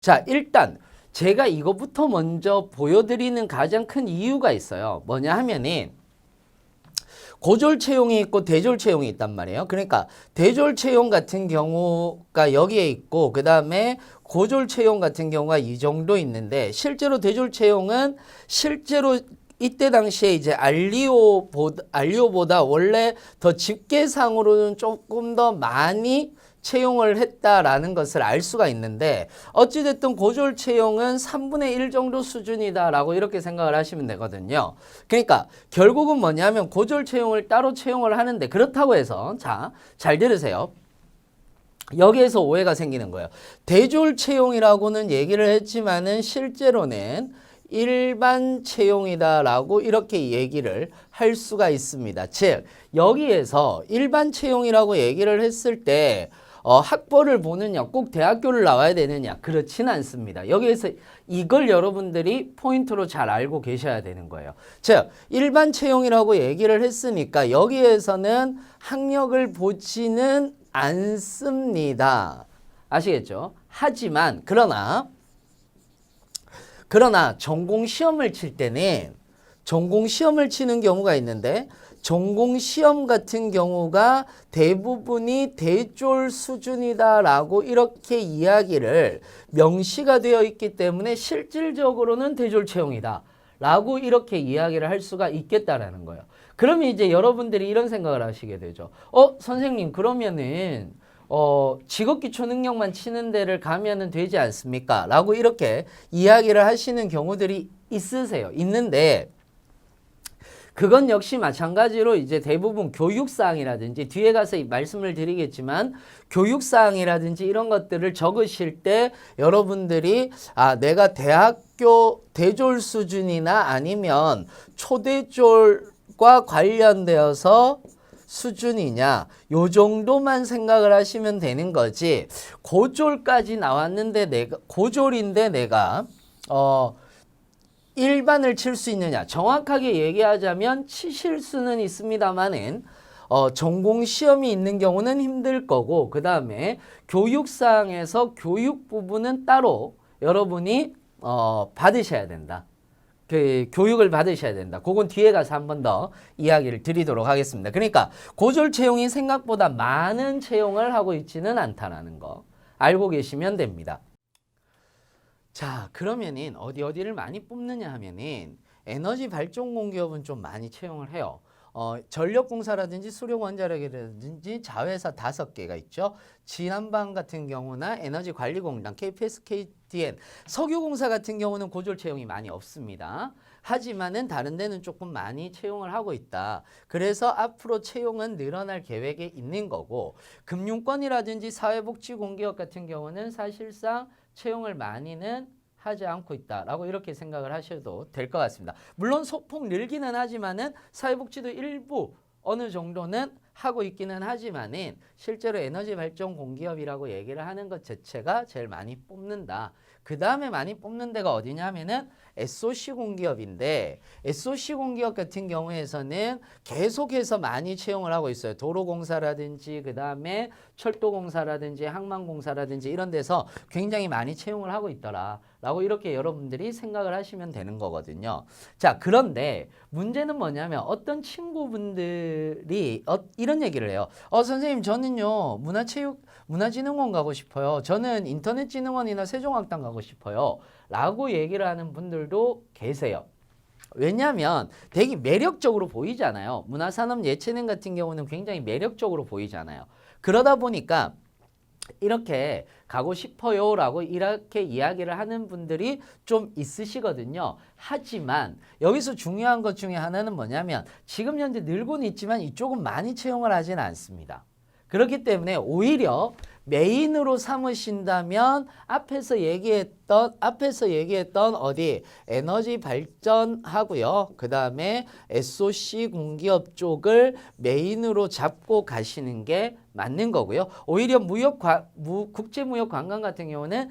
자, 일단 제가 이거부터 먼저 보여드리는 가장 큰 이유가 있어요. 뭐냐 하면은 고졸 채용이 있고 대졸 채용이 있단 말이에요. 그러니까 대졸 채용 같은 경우가 여기에 있고 그 다음에 고졸 채용 같은 경우가 이 정도 있는데 실제로 대졸 채용은 실제로 이때 당시에 이제 알리오보다 원래 더 집계상으로는 조금 더 많이 채용을 했다라는 것을 알 수가 있는데 어찌됐든 고졸 채용은 3분의 1 정도 수준이다라고 이렇게 생각을 하시면 되거든요. 그러니까 결국은 뭐냐면 고졸 채용을 따로 채용을 하는데 그렇다고 해서 자, 잘 들으세요. 여기에서 오해가 생기는 거예요. 대졸 채용이라고는 얘기를 했지만은 실제로는 일반 채용이다라고 이렇게 얘기를 할 수가 있습니다. 즉 여기에서 일반 채용이라고 얘기를 했을 때 학벌을 보느냐 꼭 대학교를 나와야 되느냐 그렇지는 않습니다. 여기에서 이걸 여러분들이 포인트로 잘 알고 계셔야 되는 거예요. 즉 일반 채용이라고 얘기를 했으니까 여기에서는 학력을 보지는 않습니다. 아시겠죠? 하지만 그러나 전공 시험을 칠 때는 전공 시험을 치는 경우가 있는데 전공 시험 같은 경우가 대부분이 대졸 수준이다라고 이렇게 이야기를 명시가 되어 있기 때문에 실질적으로는 대졸 채용이다 라고 이렇게 이야기를 할 수가 있겠다라는 거예요. 그러면 이제 여러분들이 이런 생각을 하시게 되죠. 선생님 그러면은 직업기초 능력만 치는 데를 가면은 되지 않습니까? 라고 이렇게 이야기를 하시는 경우들이 있는데 그건 역시 마찬가지로 이제 대부분 교육사항이라든지 뒤에 가서 말씀을 드리겠지만 교육사항이라든지 이런 것들을 적으실 때 여러분들이 내가 대학교 대졸 수준이나 아니면 초대졸과 관련되어서 수준이냐 요 정도만 생각을 하시면 되는 거지 고졸까지 나왔는데 고졸인데 내가 일반을 칠 수 있느냐 정확하게 얘기하자면 치실 수는 있습니다만은 전공 시험이 있는 경우는 힘들 거고 그 다음에 교육사항에서 교육 부분은 따로 여러분이 받으셔야 된다. 그 교육을 받으셔야 된다. 그건 뒤에 가서 한 번 더 이야기를 드리도록 하겠습니다. 그러니까 고졸 채용이 생각보다 많은 채용을 하고 있지는 않다라는 거 알고 계시면 됩니다. 자, 그러면은 어디를 많이 뽑느냐 하면은 에너지 발전 공기업은 좀 많이 채용을 해요. 전력공사라든지 수력원자력이라든지 자회사 5개가 있죠. 진한방 같은 경우나 에너지관리공단, KPS, KTN, 석유공사 같은 경우는 고졸 채용이 많이 없습니다. 하지만은 다른 데는 조금 많이 채용을 하고 있다. 그래서 앞으로 채용은 늘어날 계획에 있는 거고 금융권이라든지 사회복지공기업 같은 경우는 사실상 채용을 많이는 하지 않고 있다라고 이렇게 생각을 하셔도 될 것 같습니다. 물론 소폭 늘기는 하지만은 사회복지도 일부 어느 정도는 하고 있기는 하지만은 실제로 에너지 발전 공기업이라고 얘기를 하는 것 자체가 제일 많이 뽑는다. 그 다음에 많이 뽑는 데가 어디냐면은 SOC 공기업인데 SOC 공기업 같은 경우에서는 계속해서 많이 채용을 하고 있어요. 도로공사라든지 그 다음에 철도공사라든지 항만공사라든지 이런 데서 굉장히 많이 채용을 하고 있더라 라고 이렇게 여러분들이 생각을 하시면 되는 거거든요. 자, 그런데 문제는 뭐냐면 어떤 친구분들이 이런 얘기를 해요. 선생님 저는요 문화진흥원 가고 싶어요. 저는 인터넷진흥원이나 세종학당 가고 싶어요. 라고 얘기를 하는 분들도 계세요. 왜냐하면 되게 매력적으로 보이잖아요. 문화산업 예체능 같은 경우는 굉장히 매력적으로 보이잖아요. 그러다 보니까 이렇게 가고 싶어요 라고 이렇게 이야기를 하는 분들이 좀 있으시거든요. 하지만 여기서 중요한 것 중에 하나는 뭐냐면 지금 현재 늘고는 있지만 이쪽은 많이 채용을 하지는 않습니다. 그렇기 때문에 오히려 메인으로 삼으신다면 앞에서 얘기했던 어디 에너지 발전하고요. 그 다음에 SOC 공기업 쪽을 메인으로 잡고 가시는 게 맞는 거고요. 오히려 국제무역관광 같은 경우는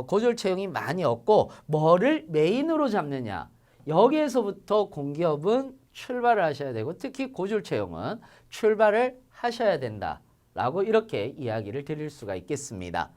고졸 채용이 많이 없고 뭐를 메인으로 잡느냐. 여기에서부터 공기업은 출발을 하셔야 되고 특히 고졸 채용은 출발을 하셔야 된다. 라고 이렇게 이야기를 드릴 수가 있겠습니다.